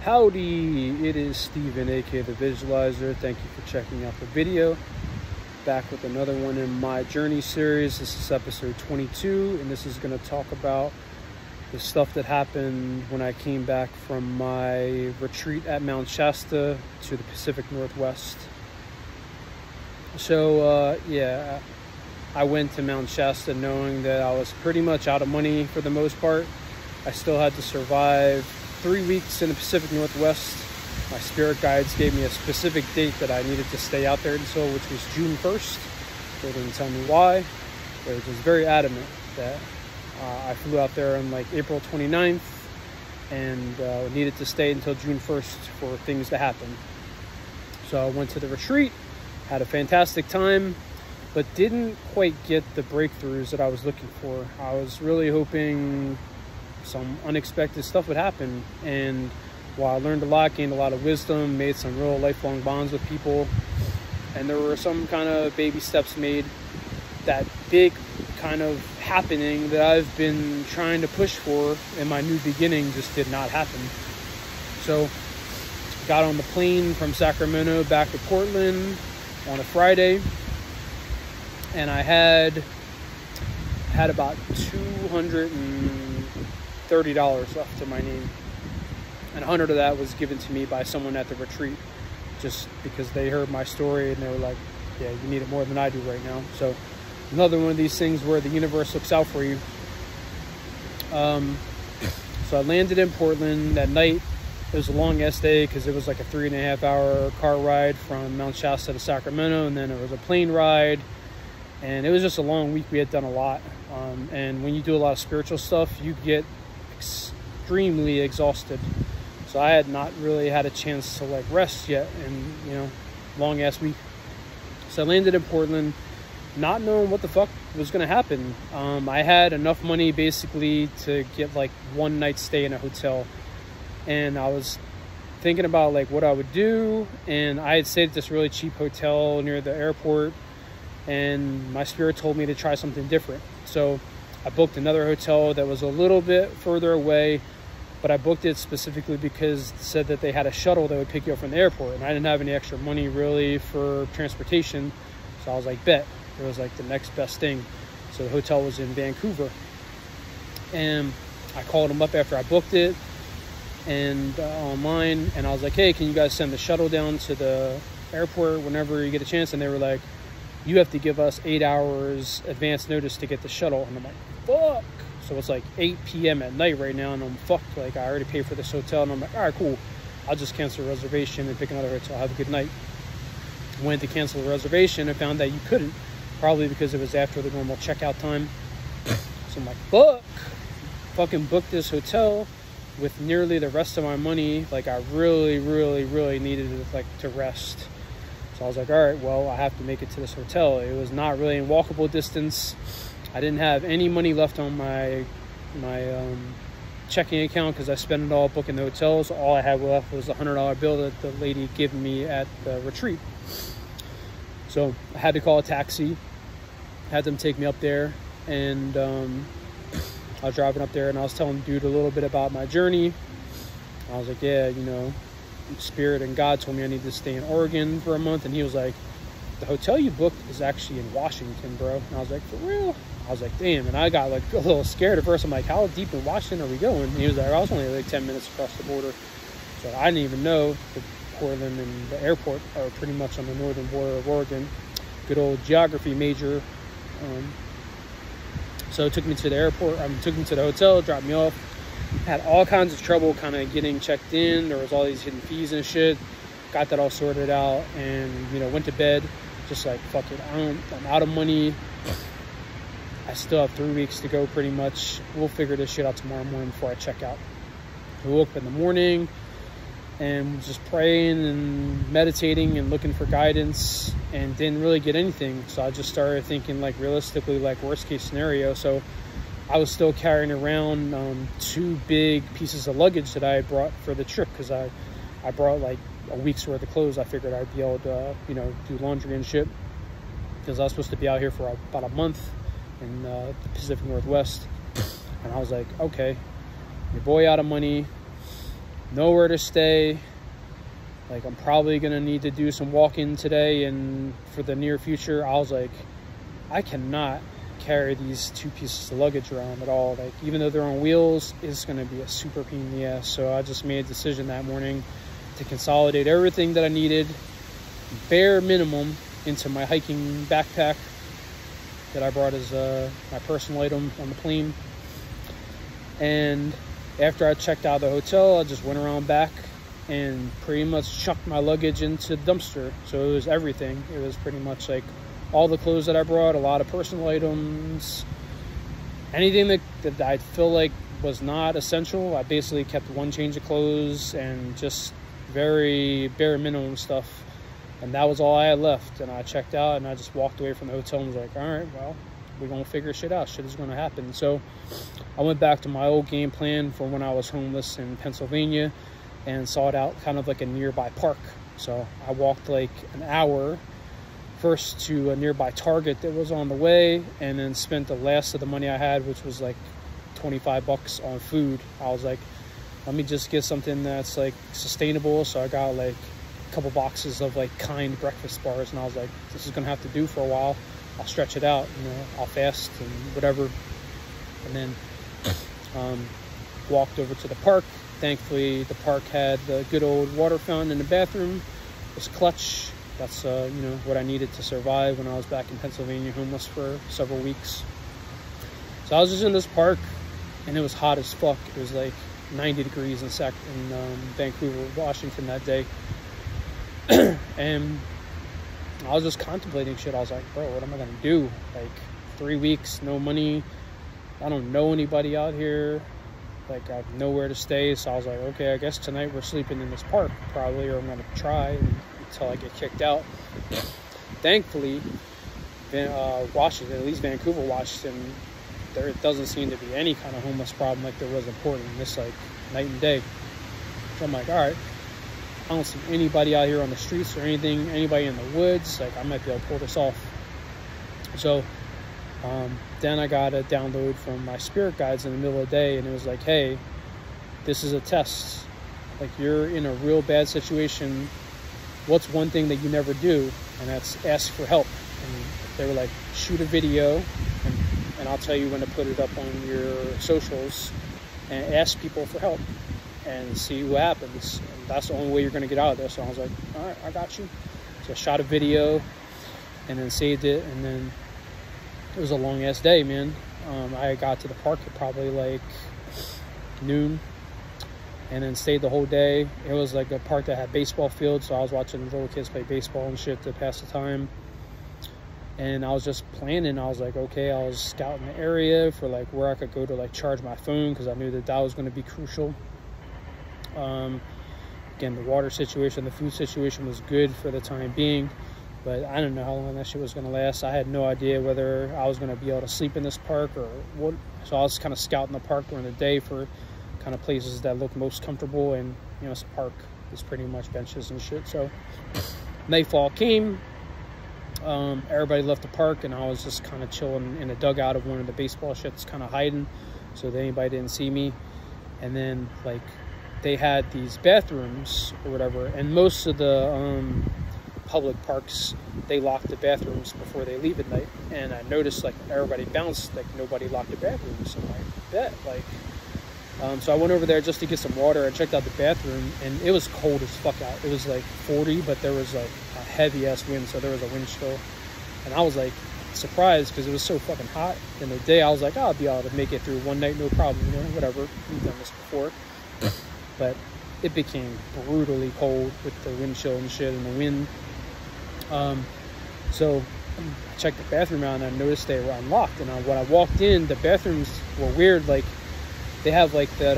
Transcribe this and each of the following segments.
Howdy, it is Steven, aka The Visualizer. Thank you for checking out the video. Back with another one in my journey series. This is episode 22, and this is going to talk about the stuff that happened when I came back from my retreat at Mount Shasta to the Pacific Northwest. So, yeah, I went to Mount Shasta knowing that I was pretty much out of money for the most part. I still had to survive 3 weeks in the Pacific Northwest. My spirit guides gave me a specific date that I needed to stay out there until, which was June 1st. They didn't tell me why. They were just very adamant that I flew out there on like April 29th and needed to stay until June 1st for things to happen. So I went to the retreat, had a fantastic time, but didn't quite get the breakthroughs that I was looking for. I was really hoping some unexpected stuff would happen, and while I learned a lot, gained a lot of wisdom, made some real lifelong bonds with people, and there were some kind of baby steps made, that big kind of happening that I've been trying to push for in my new beginning just did not happen. So got on the plane from Sacramento back to Portland on a Friday, and I had about $230 left to my name, and 100 of that was given to me by someone at the retreat, just because they heard my story and they were like, yeah, you need it more than I do right now. So another one of these things where the universe looks out for you. So I landed in Portland that night. It was a long ass day because it was like a 3.5 hour car ride from Mount Shasta to Sacramento, and then it was a plane ride, and it was just a long week. We had done a lot, and when you do a lot of spiritual stuff, you get extremely exhausted. So I had not really had a chance to like rest yet, and long ass week. So I landed in Portland not knowing what the fuck was going to happen. I had enough money basically to get like one night stay in a hotel, and I was thinking about like what I would do, and I had stayed at this really cheap hotel near the airport, and my spirit told me to try something different. So I booked another hotel that was a little bit further away, but I booked it specifically because it said that they had a shuttle that would pick you up from the airport, and I didn't have any extra money really for transportation. So I was like, bet. It was like the next best thing. So the hotel was in Vancouver, and I called them up after I booked it and online, and I was like, hey, can you guys send the shuttle down to the airport whenever you get a chance? And they were like, you have to give us 8 hours advance notice to get the shuttle. And I'm like, fuck. So it's like 8 p.m. at night right now, and I'm fucked. Like, I already paid for this hotel, and I'm like, all right, cool. I'll just cancel the reservation and pick another hotel. Have a good night. Went to cancel the reservation and found that you couldn't, probably because it was after the normal checkout time. So I'm like, fuck. Fucking booked this hotel with nearly the rest of my money. Like, I really, really, really needed it, like, to rest. So I was like, all right, well, I have to make it to this hotel. It was not really in walkable distance. I didn't have any money left on my checking account because I spent it all booking the hotels. All I had left was a $100 bill that the lady gave me at the retreat. So I had to call a taxi, had them take me up there, and I was driving up there, and I was telling the dude a little bit about my journey. I was like, yeah, Spirit and God told me I need to stay in Oregon for a month, and he was like, the hotel you booked is actually in Washington, bro. And I was like, for real? I was like, damn. And I got like a little scared at first. I'm like, how deep in Washington are we going? And he was like, I was only like 10 minutes across the border. So I didn't even know that Portland and the airport are pretty much on the northern border of Oregon. Good old geography major. So it took me to the airport. Took me to the hotel, dropped me off. Had all kinds of trouble kind of getting checked in. There was all these hidden fees and shit. Got that all sorted out, and went to bed just like, fuck it, I'm out of money. I still have 3 weeks to go pretty much. We'll figure this shit out tomorrow morning before I check out. I woke up in the morning and just praying and meditating and looking for guidance, and didn't really get anything. So I just started thinking like realistically, like worst case scenario. So I was still carrying around 2 big pieces of luggage that I had brought for the trip, because I brought like a week's worth of clothes. I figured I'd be able to do laundry and shit, because I was supposed to be out here for about a month in the Pacific Northwest. And I was like, okay, your boy out of money, nowhere to stay. Like, I'm probably gonna need to do some walking today and for the near future. I was like, I cannot carry these 2 pieces of luggage around at all. Like, even though they're on wheels, it's gonna be a super pain in the ass. So I just made a decision that morning to consolidate everything that I needed, bare minimum, into my hiking backpack that I brought as my personal item on the plane. And after I checked out of the hotel, I just went around back and pretty much chucked my luggage into the dumpster. So it was everything. It was pretty much like all the clothes that I brought, a lot of personal items, anything that I feel like was not essential. I basically kept 1 change of clothes and just very bare minimum stuff. And that was all I had left. And I checked out and I just walked away from the hotel and was like, all right, well, we're going to figure shit out. Shit is going to happen. So I went back to my old game plan from when I was homeless in Pennsylvania and sought out kind of like a nearby park. So I walked like an hour first to a nearby Target that was on the way, and then spent the last of the money I had, which was like 25 bucks on food. I was like, let me just get something that's like sustainable. So I got like a couple boxes of like Kind breakfast bars, and I was like, this is gonna have to do for a while. I'll stretch it out, you know, I'll fast and whatever. And then walked over to the park. Thankfully, the park had the good old water fountain in the bathroom. It was clutch. That's you know, what I needed to survive when I was back in Pennsylvania, homeless for several weeks. So I was just in this park, and it was hot as fuck. It was like 90 degrees in Vancouver, Washington that day. And I was just contemplating shit. I was like, bro, what am I gonna do? Like, 3 weeks, no money. I don't know anybody out here. Like, I have nowhere to stay. So I was like, okay, I guess tonight we're sleeping in this park probably, or I'm gonna try until I get kicked out. Thankfully, Washington, at least Vancouver, Washington, there doesn't seem to be any kind of homeless problem like there was in Portland. It's like night and day. So I'm like, all right, I don't see anybody out here on the streets or anything, anybody in the woods. Like, I might be able to pull this off. So then I got a download from my spirit guides in the middle of the day, and it was like, hey, this is a test. Like, you're in a real bad situation. What's one thing that you never do? And that's ask for help. And they were like, shoot a video, and I'll tell you when to put it up on your socials, and ask people for help and see what happens. And that's the only way you're going to get out of this. So I was like, all right, I got you. So I shot a video and then saved it, and then it was a long ass day, man. I got to the park at probably like noon, and then stayed the whole day. It was like a park that had baseball fields, so I was watching little kids play baseball and shit to pass the time. And I was just planning. I was like, okay, I was scouting the area for like where I could go to like charge my phone, because I knew that was going to be crucial. Again, the water situation, the food situation was good for the time being, but I didn't know how long that shit was going to last. I had no idea whether I was going to be able to sleep in this park or what. So I was kind of scouting the park during the day for kind of places that look most comfortable. And, you know, it's a park. It's pretty much benches and shit. So nightfall came. Everybody left the park, and I was just kind of chilling in a dugout of one of the baseball shits, kind of hiding so that anybody didn't see me. And then, like, they had these bathrooms or whatever, and most of the public parks, they lock the bathrooms before they leave at night. And I noticed, like, everybody bounced, like, nobody locked the bathrooms. I'm like, bet, like, so I went over there just to get some water. I checked out the bathroom, and it was cold as fuck out. It was like 40, but there was like a heavy ass wind, so there was a wind chill. And I was like surprised because it was so fucking hot in the day. I was like, oh, I'll be able to make it through one night, no problem, you know, whatever. We've done this before. But it became brutally cold with the wind chill and shit and the wind. So I checked the bathroom out, and I noticed they were unlocked. And when I walked in, the bathrooms were weird. Like, they have like that,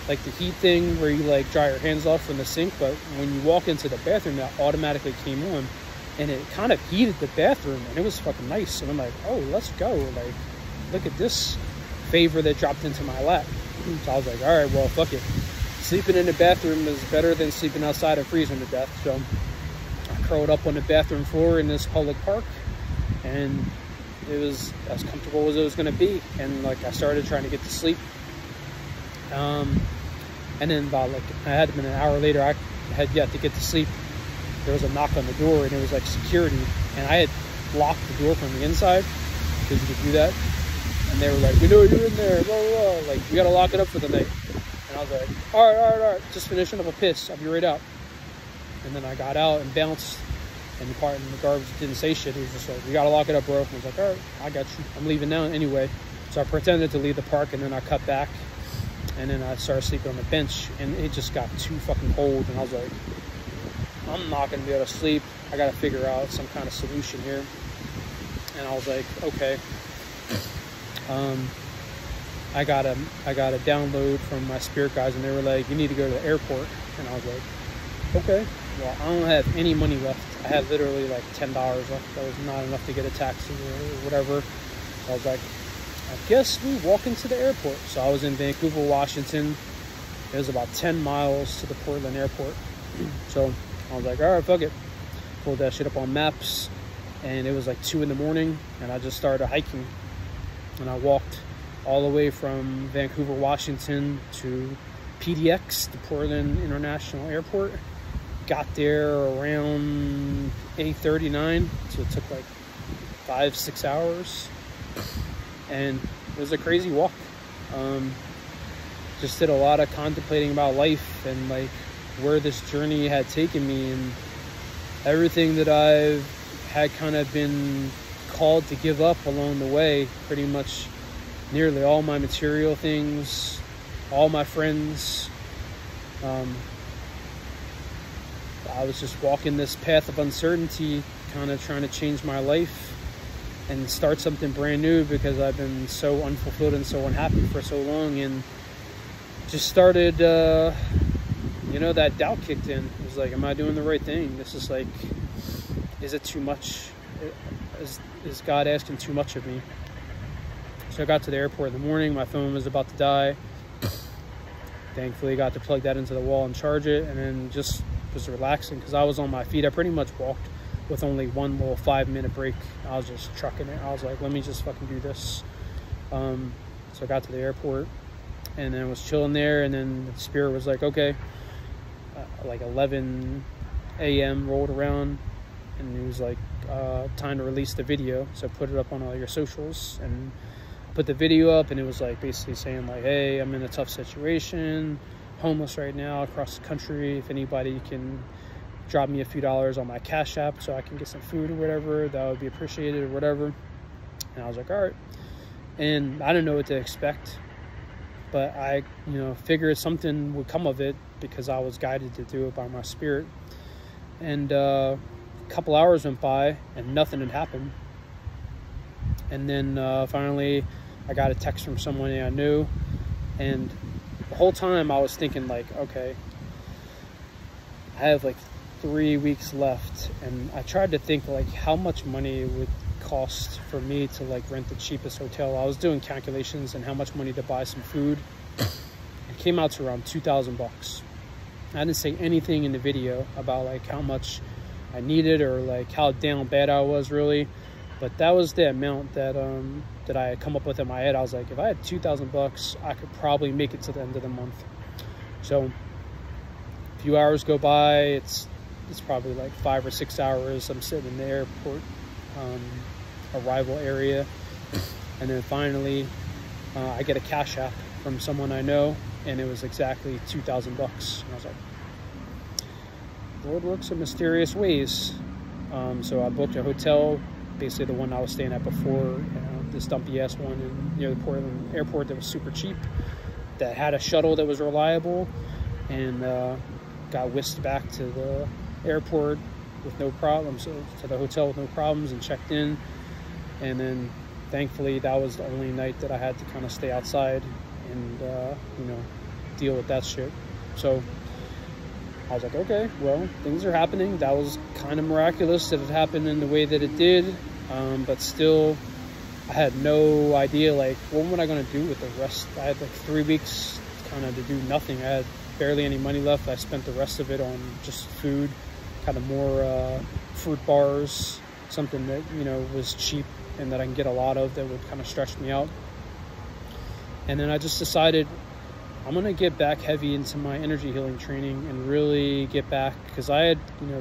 like the heat thing where you like dry your hands off from the sink. But when you walk into the bathroom, that automatically came on, and it kind of heated the bathroom, and it was fucking nice. And I'm like, oh, let's go. Like, look at this favor that dropped into my lap. So I was like, all right, well, fuck it. Sleeping in the bathroom is better than sleeping outside and freezing to death. So I curled up on the bathroom floor in this public park, and it was as comfortable as it was going to be. And like, I started trying to get to sleep. And then about like, I had been an hour later, I had yet to get to sleep. There was a knock on the door, and it was like security. And I had locked the door from the inside, because you could do that. And they were like, we know you're in there, blah, blah, blah. Like, you gotta lock it up for the night. And I was like, all right, just finishing up a piss, I'll be right out. And then I got out and bounced, and the part in the garbage didn't say shit. He was just like, we gotta lock it up, bro. And I was like, all right, I got you. I'm leaving now anyway. So I pretended to leave the park, and then I cut back, and then I started sleeping on the bench, and it just got too fucking cold. And I was like, I'm not gonna be able to sleep. I gotta figure out some kind of solution here. And I was like, okay. I got a download from my spirit guys, and they were like, you need to go to the airport. And I was like, okay. Well, I don't have any money left. I had literally like $10 left. That was not enough to get a taxi or whatever. I was like, I guess we walk into the airport. So I was in Vancouver, Washington. It was about 10 miles to the Portland airport. So I was like, all right, fuck it. Pulled that shit up on maps, and it was like 2 in the morning, and I just started hiking. And I walked all the way from Vancouver, Washington to PDX, the Portland International Airport. Got there around 8:39, so it took like 5-6 hours. And it was a crazy walk. Just did a lot of contemplating about life and like where this journey had taken me, and everything that I've had kind of been called to give up along the way. Pretty much nearly all my material things, all my friends. I was just walking this path of uncertainty, kind of trying to change my life and start something brand new, because I've been so unfulfilled and so unhappy for so long. And just started, you know, that doubt kicked in. It was like, am I doing the right thing? This is like, is it too much? Is God asking too much of me? So I got to the airport in the morning. My phone was about to die. Thankfully, got to plug that into the wall and charge it, and then just was relaxing because I was on my feet. I pretty much walked with only one little 5-minute break. I was just trucking it. I was like, let me just fucking do this. So I got to the airport, and then was chilling there, and then the spirit was like, okay. Like 11 a.m. rolled around, and it was like, time to release the video. So put it up on all your socials, and put the video up, and it was like basically saying like, hey, I'm in a tough situation, homeless right now across the country. If anybody can drop me a few dollars on my Cash App so I can get some food or whatever, that would be appreciated or whatever. And I was like, all right. And I didn't know what to expect, but I, you know, figured something would come of it because I was guided to do it by my spirit. And a couple hours went by and nothing had happened. And then finally I got a text from someone I knew, and the whole time I was thinking like, okay, I have like 3 weeks left, and I tried to think like how much money it would cost for me to like rent the cheapest hotel. I was doing calculations and how much money to buy some food. It came out to around $2,000. I didn't say anything in the video about like how much I needed or like how down bad I was really, but that was the amount that that I had come up with in my head. I was like, if I had $2,000, I could probably make it to the end of the month. So a few hours go by. It's probably like 5 or 6 hours. I'm sitting in the airport arrival area, and then finally I get a Cash App from someone I know, and it was exactly $2,000. And I was like, Lord works in mysterious ways. So I booked a hotel, basically the one I was staying at before, this dumpy ass one near the Portland airport that was super cheap, that had a shuttle that was reliable, and got whisked back to the airport with no problems, to the hotel with no problems, and checked in. And then thankfully that was the only night that I had to kind of stay outside and you know, deal with that shit. So I was like, okay, well, things are happening. That was kind of miraculous that it happened in the way that it did, but still I had no idea like what am I going to do with the rest. I had like 3 weeks kind of to do nothing. I had barely any money left. I spent the rest of it on just food, kind of more fruit bars, something that, you know, was cheap and that I can get a lot of that would kind of stretch me out. And then I just decided I'm going to get back heavy into my energy healing training and really get back, because I had,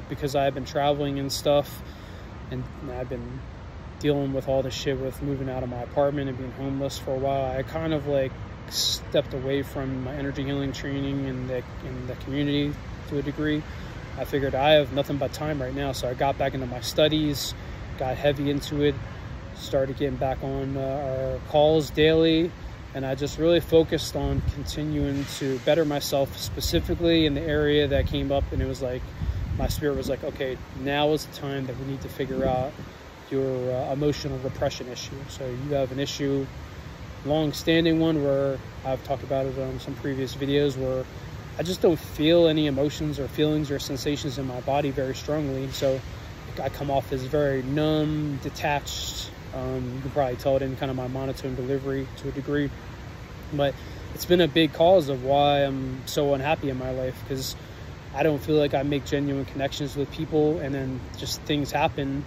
because I had been traveling and stuff, and I've been dealing with all the shit with moving out of my apartment and being homeless for a while. I kind of like stepped away from my energy healing training in the community to a degree. I figured I have nothing but time right now, so I got back into my studies, got heavy into it, started getting back on our calls daily, and I just really focused on continuing to better myself, specifically in the area that came up. And it was like, my spirit was like, okay, now is the time that we need to figure out your emotional repression issue. So you have an issue, long-standing one, where I've talked about it on some previous videos, where I just don't feel any emotions or feelings or sensations in my body very strongly. So I come off as very numb, detached. You can probably tell it in kind of my monotone delivery to a degree. But it's been a big cause of why I'm so unhappy in my life, because I don't feel like I make genuine connections with people, and then just things happen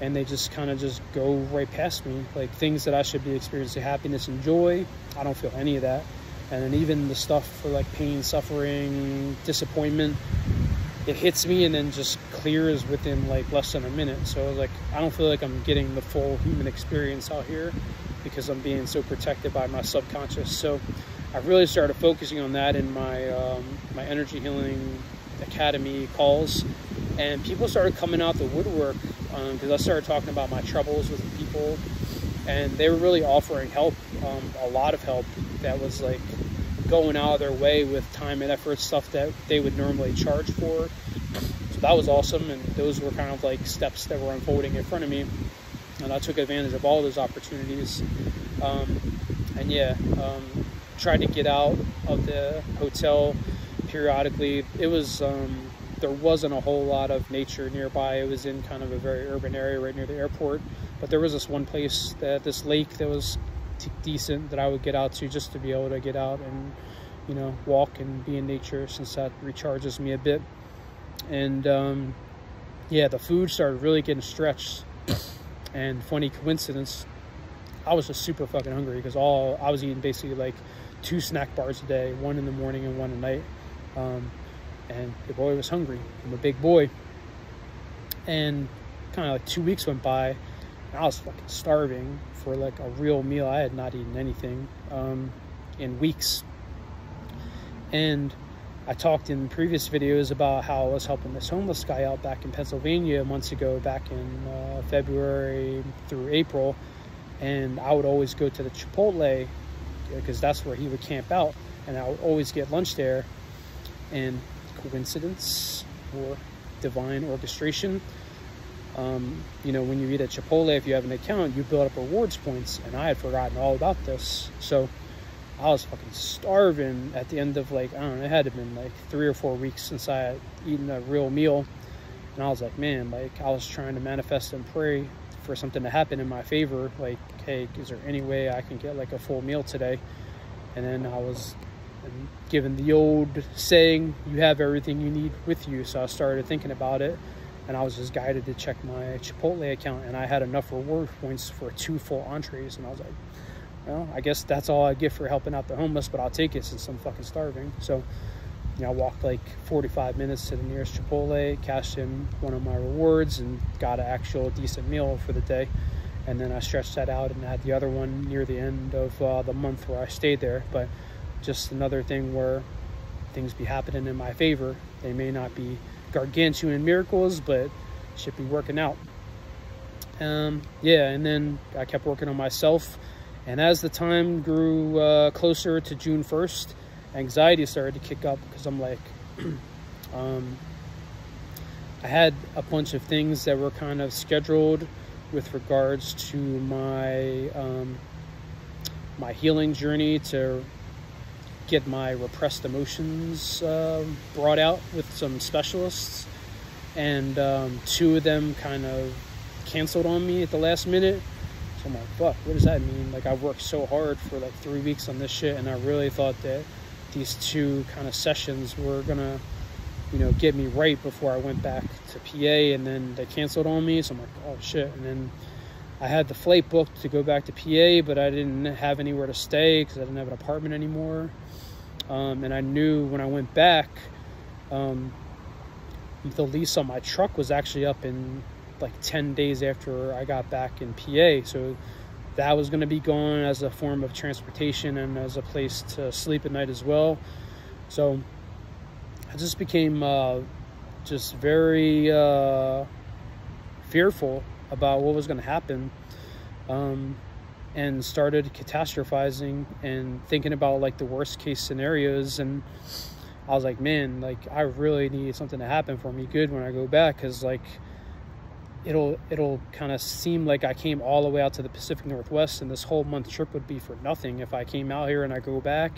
and they just kind of just go right past me. Like things that I should be experiencing happiness and joy, I don't feel any of that. And then even the stuff for like pain, suffering, disappointment, it hits me and then just clears within like less than a minute. So like, I don't feel like I'm getting the full human experience out here, because I'm being so protected by my subconscious. So I really started focusing on that in my my energy healing academy calls, and people started coming out the woodwork, because I started talking about my troubles with people, and they were really offering help, a lot of help that was like going out of their way with time and effort, stuff that they would normally charge for. So that was awesome, and those were kind of like steps that were unfolding in front of me, and I took advantage of all those opportunities. And yeah, tried to get out of the hotel periodically. It was there wasn't a whole lot of nature nearby. It was in kind of a very urban area right near the airport, but there was this one place, this lake that was decent, that I would get out to, just to be able to get out and walk and be in nature, since that recharges me a bit. And yeah, the food started really getting stretched, and funny coincidence, I was just super fucking hungry, because I was eating basically like 2 snack bars a day, one in the morning and one at night. And the boy was hungry. I'm a big boy. And kind of like 2 weeks went by, and I was fucking starving for like a real meal. I had not eaten anything in weeks. And I talked in previous videos about how I was helping this homeless guy out back in Pennsylvania months ago, back in February through April. And I would always go to the Chipotle, because that's where he would camp out, and I would always get lunch there. And coincidence or divine orchestration, when you eat at Chipotle, if you have an account, you build up rewards points, and I had forgotten all about this. So I was fucking starving at the end of like, I don't know, it had to have been like 3 or 4 weeks since I had eaten a real meal. And I was like, man, like I was trying to manifest and pray for something to happen in my favor. Like, hey, is there any way I can get like a full meal today? And then I was given the old saying, you have everything you need with you. So I started thinking about it, and I was just guided to check my Chipotle account, and I had enough reward points for 2 full entrees. And I was like, well, I guess that's all I get for helping out the homeless, but I'll take it since I'm fucking starving. So I walked like 45 minutes to the nearest Chipotle, cashed in one of my rewards, and got an actual decent meal for the day. And then I stretched that out and had the other one near the end of the month where I stayed there. But just another thing where things be happening in my favor. They may not be gargantuan miracles, but should be working out. Yeah, and then I kept working on myself. And as the time grew closer to June 1st, anxiety started to kick up, because I'm like, I had a bunch of things that were kind of scheduled with regards to my my healing journey, to get my repressed emotions brought out with some specialists, and 2 of them kind of canceled on me at the last minute. So I'm like, fuck, what does that mean? Like, I worked so hard for like 3 weeks on this shit, and I really thought that these 2 kind of sessions were gonna get me right before I went back to PA, and then they canceled on me. So I'm like, oh shit. And then I had the flight booked to go back to PA, but I didn't have anywhere to stay because I didn't have an apartment anymore. And I knew when I went back, the lease on my truck was actually up in like 10 days after I got back in PA. So that was going to be gone as a form of transportation and as a place to sleep at night as well. So I just became just very fearful about what was going to happen, and started catastrophizing and thinking about like the worst case scenarios. And I was like, man, like I really need something to happen for me good when I go back, because like it'll kind of seem like I came all the way out to the Pacific Northwest, and this whole month trip would be for nothing if I came out here and I go back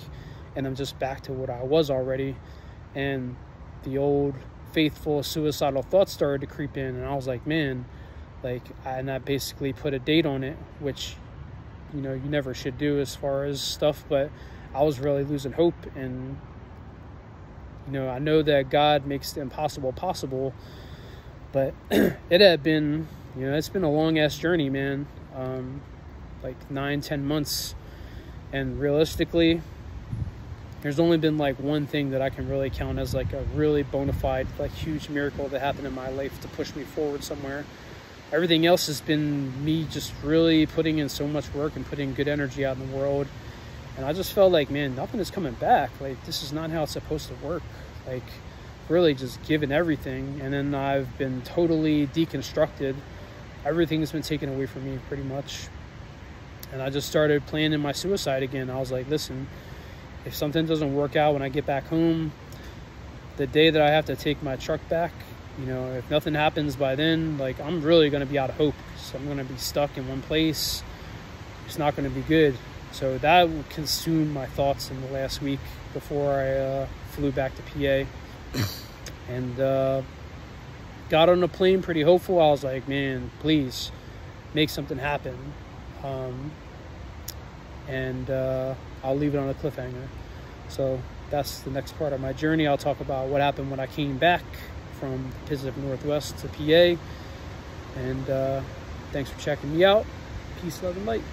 and I'm just back to what I was already. And the old faithful suicidal thoughts started to creep in, and I was like, man, like, and I basically put a date on it, which, you know, you never should do as far as stuff, but I was really losing hope. And, you know, I know that God makes the impossible possible, but it had been, you know, it's been a long ass journey, man. Like 9-10 months, and realistically, there's only been like one thing that I can really count as like a really bona fide, like huge miracle that happened in my life to push me forward somewhere. Everything else has been me just really putting in so much work and putting good energy out in the world. And I just felt like, man, nothing is coming back. Like, this is not how it's supposed to work. Like, really just giving everything. And then I've been totally deconstructed. Everything's been taken away from me pretty much. And I just started planning my suicide again. I was like, listen, if something doesn't work out when I get back home, the day that I have to take my truck back, you know, if nothing happens by then, like, I'm really going to be out of hope. So I'm going to be stuck in one place. It's not going to be good. So that consumed my thoughts in the last week before I flew back to PA. And got on the plane pretty hopeful. I was like, man, please make something happen. And I'll leave it on a cliffhanger. So that's the next part of my journey. I'll talk about what happened when I came back from the Pacific Northwest to PA. And thanks for checking me out. Peace, love, and light.